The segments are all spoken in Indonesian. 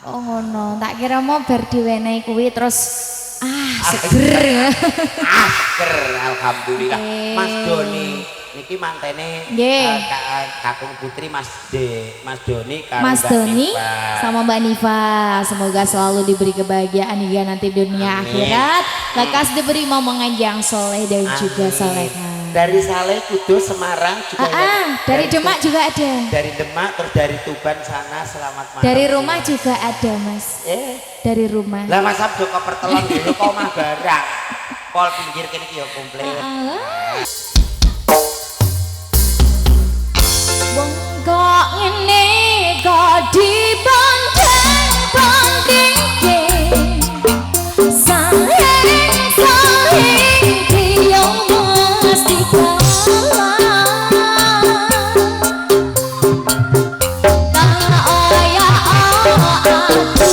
Oh ngono, tak kira mau bar diwenehi kuwi terus seger. Seger alhamdulillah. Mas Doni niki mantene kakung putri Mas Doni karo Mas Doni sama Mbak Niva, semoga selalu diberi kebahagiaan hingga nanti dunia akhirat, lekas diberi momongan yang soleh dan juga soleha. Dari Saleh, Kudus, Semarang juga dari Demak juga ada. Dari Demak terus dari Tuban sana, selamat malam. Dari rumah juga ada Mas. Dari rumah. Lah Mas Abdo kok pertelon dulu kok mah barang. Pol pinggir kene iki ya komplit. Wong kok ngene kok dibanding-bandingke. Sahing priyo mesti kalah. Aku ya orang mampu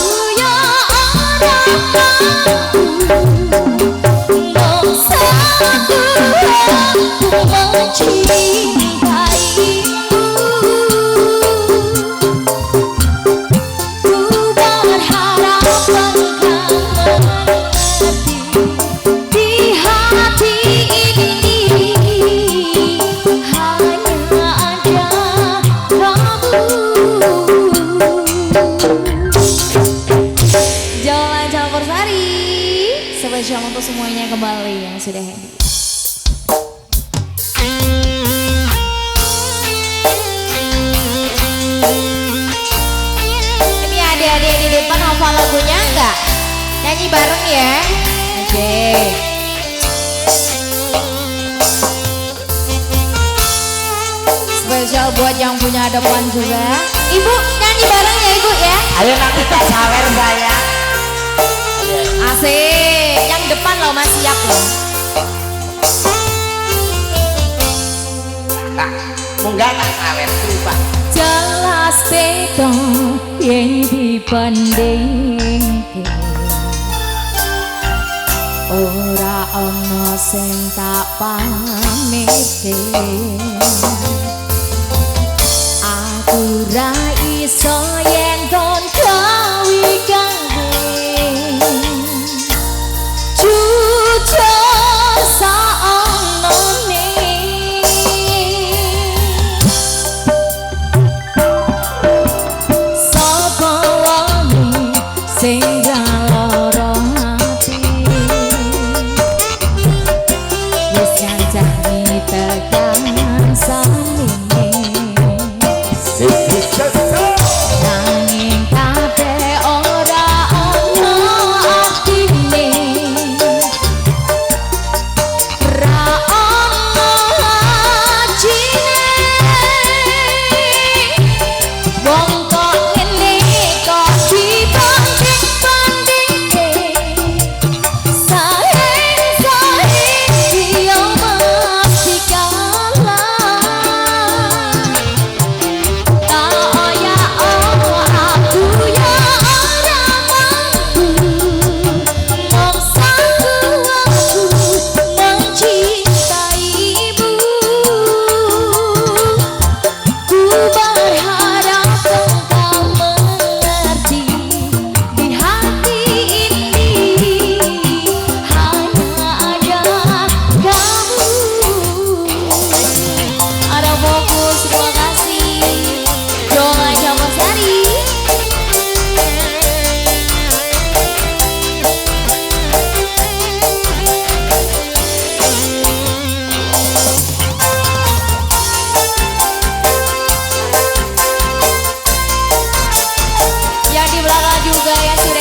satu aku mencintaimu. Ku berharap engkau mengerti di hati ini hanya ada kamu. Jalan Campur Sari spesial untuk semuanya kembali yang sudah hadir. Ini adik-adik di depan hafal lagunya enggak? Nyanyi bareng ya. Oke. Spesial buat yang punya depan juga. Ibu nyanyi bareng ya ibu ya. Ayo nanti kita sawer saya. Asik, yang depan loh Mas, siap loh. Munggah tak sawer coba. Jelas beda yang dibandingke. Ora ana sing tak pamite. Aku ra iso yen kon gawe jujur saonone sapa wong sing lara ati wis janjani tekan samune nanging kabeh ora ana artine. Juga ya sudah